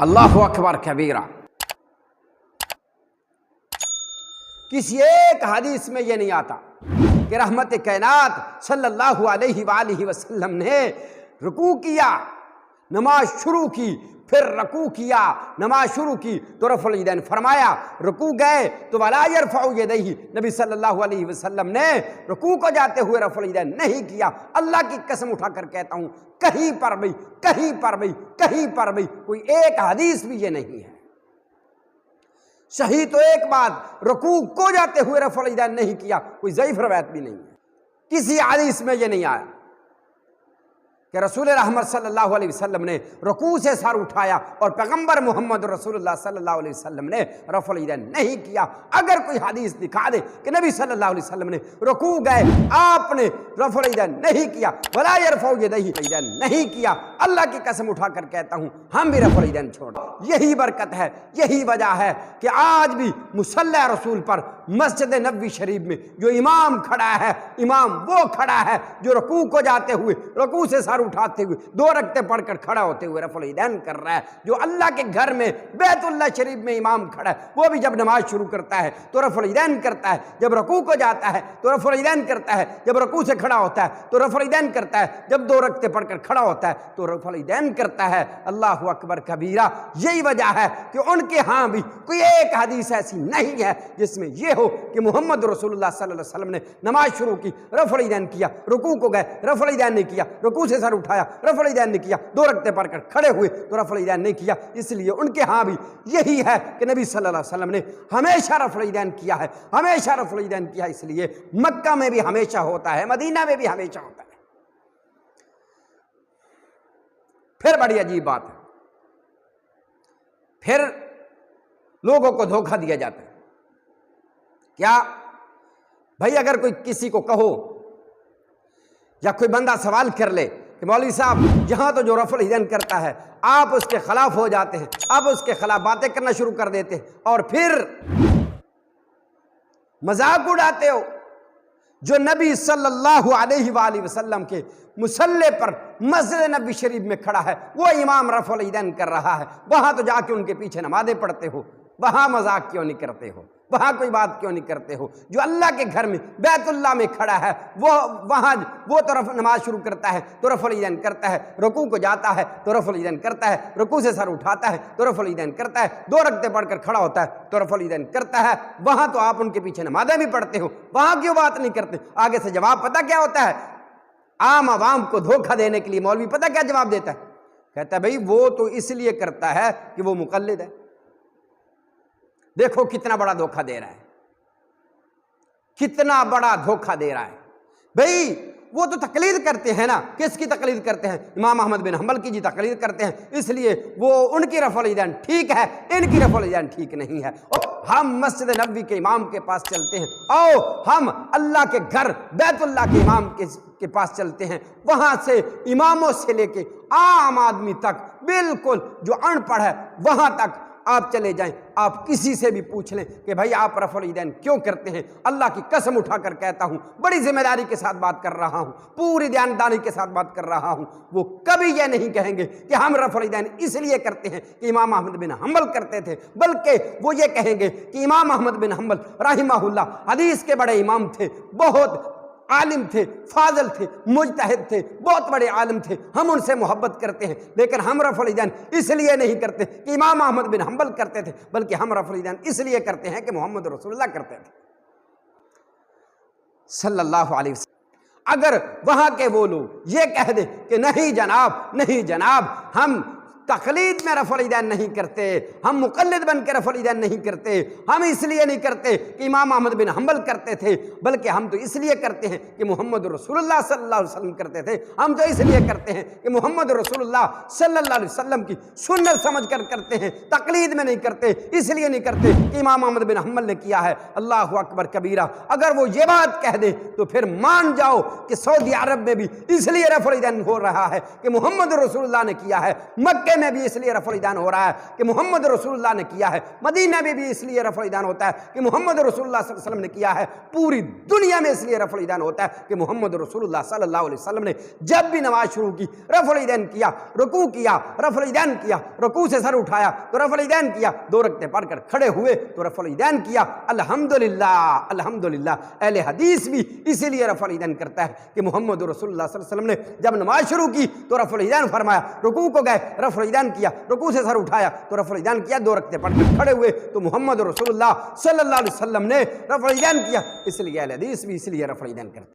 اللہ اکبر کبیرہ۔ کسی ایک حدیث میں یہ نہیں آتا کہ رحمت کائنات صلی اللہ علیہ وآلہ وسلم نے رکوع کیا، نماز شروع کی، پھر رکوع کیا، نماز شروع کی تو رفع الیدین فرمایا، رکوع گئے تو ولا یرفع یدیہ، نبی صلی اللہ علیہ وسلم نے رکوع کو جاتے ہوئے رفع الیدین نہیں کیا۔ اللہ کی قسم اٹھا کر کہتا ہوں، کہیں پر بھی کہیں پر بھی کوئی ایک حدیث بھی یہ نہیں ہے۔ صحیح تو ایک بات، رکوع کو جاتے ہوئے رفع الیدین نہیں کیا، کوئی ضعیف روایت بھی نہیں ہے، کسی حدیث میں یہ نہیں آیا کہ رسول رحمت صلی اللہ علیہ وسلم نے رکوع سے سر اٹھایا اور پیغمبر محمد رسول اللہ صلی اللہ علیہ وسلم نے رفع الیدین نہیں کیا۔ اگر کوئی حدیث دکھا دے کہ نبی صلی اللہ علیہ وسلم نے رکوع گئے، آپ نے رفع الیدین نہیں کیا، ولا یرفع یدیہ نہیں کیا، اللہ کی قسم اٹھا کر کہتا ہوں ہم بھی رفع الیدین چھوڑ۔ یہی برکت ہے، یہی وجہ ہے کہ آج بھی مصلی رسول پر مسجد نبوی شریف میں جو امام کھڑا ہے، امام وہ کھڑا ہے جو رکوع کو جاتے ہوئے، رکوع سے سر اٹھاتے ہوئے 2 رکعتیں پڑھ کر کھڑا ہوتے ہوئے رفع الیدین کر رہا ہے۔ جو اللہ کے گھر میں بیت اللہ شریف میں امام کھڑا ہے، وہ بھی جب نماز شروع کرتا ہے تو رفع الیدین کرتا ہے، جب رکوع کو جاتا ہے تو رفع الیدین کرتا ہے، جب رکوع سے کھڑا ہوتا ہے تو رفع الیدین کرتا ہے، جب 2 رکعتیں پڑھ کر کھڑا ہوتا ہے تو رفع الیدین کرتا ہے۔ اللہ اکبر کبیرہ۔ یہی وجہ ہے کہ ان کے ہاں بھی کوئی ایک حدیث ایسی نہیں ہے جس میں یہ ہو کہ محمد رسول اللہ صلی اللہ علیہ وسلم نے نماز شروع کی، رفع الیدین کیا، رکوع کو گئے، رفع الیدین نہیں کیا، رکوع سے سر اٹھایا، رفع الیدین نہیں کیا، 2 رکعتیں پڑھ کر کھڑے ہوئے تو رفع الیدین نہیں کیا۔ اس لیے ان کے ہاں بھی یہی ہے کہ نبی صلی اللہ علیہ وسلم نے ہمیشہ رفع الیدین کیا ہے، ہمیشہ رفع الیدین کیا ہے۔ اس لیے مکہ میں بھی ہمیشہ ہوتا ہے، مدینہ میں بھی ہمیشہ ہوتا ہے۔ پھر بڑی عجیب بات ہے، پھر لوگوں کو دھوکہ دیا جاتا ہے۔ کیا بھائی اگر کوئی کسی کو کہو یا کوئی بندہ سوال کر لے کہ مولوی صاحب یہاں تو جو رفع الیدین کرتا ہے آپ اس کے خلاف ہو جاتے ہیں، آپ اس کے خلاف باتیں کرنا شروع کر دیتے ہیں اور پھر مذاق اڑاتے ہو۔ جو نبی صلی اللہ علیہ وآلہ وسلم کے مصلی پر مسجد نبوی شریف میں کھڑا ہے، وہ امام رفع الیدین کر رہا ہے، وہاں تو جا کے ان کے پیچھے نمازیں پڑھتے ہو، وہاں مذاق کیوں نہیں کرتے ہو، وہاں کوئی بات کیوں نہیں کرتے ہو؟ جو اللہ کے گھر میں بیت اللہ میں کھڑا ہے وہ تو نماز شروع کرتا ہے تو رفع الیدین کرتا ہے، رکوع کو جاتا ہے تو رفع الیدین کرتا ہے، رکوع سے سر اٹھاتا ہے تو رفع الیدین کرتا ہے، 2 رکعتیں پڑھ کر کھڑا ہوتا ہے تو رفع الیدین کرتا ہے۔ وہاں تو آپ ان کے پیچھے نمازیں بھی پڑھتے ہو، وہاں کیوں بات نہیں کرتے؟ آگے سے جواب پتہ کیا ہوتا ہے؟ عام عوام کو دھوکہ دینے کے لیے مولوی پتہ کیا جواب دیتا ہے؟ کہتا ہے بھئی وہ تو اس لیے کرتا ہے کہ وہ مقلد ہے۔ دیکھو کتنا بڑا دھوکہ دے رہا ہے، کتنا بڑا دھوکہ دے رہا ہے۔ بھئی وہ تو تقلید کرتے ہیں نا، کس کی تقلید کرتے ہیں؟ امام احمد بن حنبل کی جی تقلید کرتے ہیں، اس لیے وہ ان کی رفع الیدین ٹھیک ہے، ان کی رفع الیدین ٹھیک نہیں ہے۔ ہم مسجد نبوی کے امام کے پاس چلتے ہیں، آؤ ہم اللہ کے گھر بیت اللہ کے امام کے پاس چلتے ہیں، وہاں سے اماموں سے لے کے عام آدمی تک، بالکل جو ان پڑھ ہے وہاں تک آپ چلے جائیں، آپ کسی سے بھی پوچھ لیں کہ بھائی آپ رفع الیدین کیوں کرتے ہیں؟ اللہ کی قسم اٹھا کر کہتا ہوں، بڑی ذمہ داری کے ساتھ بات کر رہا ہوں، پوری دیانتداری کے ساتھ بات کر رہا ہوں، وہ کبھی یہ نہیں کہیں گے کہ ہم رفع الیدین اس لیے کرتے ہیں کہ امام احمد بن حنبل کرتے تھے، بلکہ وہ یہ کہیں گے کہ امام احمد بن حنبل رحمہ اللہ حدیث کے بڑے امام تھے، بہت عالم تھے، فاضل تھے، مجتہد تھے، بہت بڑے عالم تھے، ہم ان سے محبت کرتے ہیں، لیکن ہم رفع الیدین اس لیے نہیں کرتے کہ امام احمد بن حنبل کرتے تھے، بلکہ ہم رفع الیدین اس لیے کرتے ہیں کہ محمد رسول اللہ کرتے تھے صلی اللہ علیہ وسلم۔ اگر وہاں کے وہ لوگ یہ کہہ دیں کہ نہیں جناب ہم تقلید میں رفع الیدین نہیں کرتے، ہم مقلد بن کے رفع الیدین نہیں کرتے، ہم اس لیے نہیں کرتے کہ امام احمد بن حنبل کرتے تھے، بلکہ ہم تو اس لیے کرتے ہیں کہ محمد رسول اللہ صلی اللہ علیہ وسلم کرتے تھے، ہم تو اس لیے کرتے ہیں کہ محمد رسول اللہ صلی اللہ علیہ وسلم کی سنت سمجھ کر کرتے ہیں، تقلید میں نہیں کرتے، اس لیے نہیں کرتے کہ امام احمد بن حنبل نے کیا ہے۔ اللہ اکبر کبیرہ۔ اگر وہ یہ بات کہہ دیں تو پھر مان جاؤ کہ سعودی عرب میں بھی اس لیے رفع الیدین ہو رہا ہے کہ محمد رسول اللہ نے کیا ہے، مکہ مکے میں بھی اس لیے رفع الیدین ہو رہا ہے کہ محمد رسول اللہ نے کیا ہے، مدینہ میں بھی اس لیے رفع الیدین ہوتا ہے کہ محمد رسول اللہ صلی اللہ علیہ وسلم نے کیا ہے، پوری دنیا میں اس لیے رفع الیدین ہوتا ہے کہ محمد رسول اللہ صلی اللہ علیہ وسلم نے جب بھی نماز شروع کی رفع الیدین کیا، رکوع کیا رفع الیدین کیا، رکوع سے سر اٹھایا تو رفع الیدین کیا، 2 رکعتیں پڑھ کر کھڑے ہوئے تو رفع الیدین کیا۔ الحمدللہ الحمدللہ اہل حدیث بھی اسی لیے رفع الیدین کرتا ہے کہ محمد رسول اللہ صلی اللہ علیہ وسلم نے جب نماز شروع کی تو رفع الیدین فرمایا، رکوع کو گئے رفع الیدین کیا، رکوع سے سر اٹھایا تو رفع الیدین کیا، 2 رکعتیں پڑھ کر کھڑے ہوئے تو محمد رسول اللہ صلی اللہ علیہ وسلم نے رفع الیدین کیا۔ اس لیے اہل حدیث بھی اس لیے رفع الیدین کرتے ہیں۔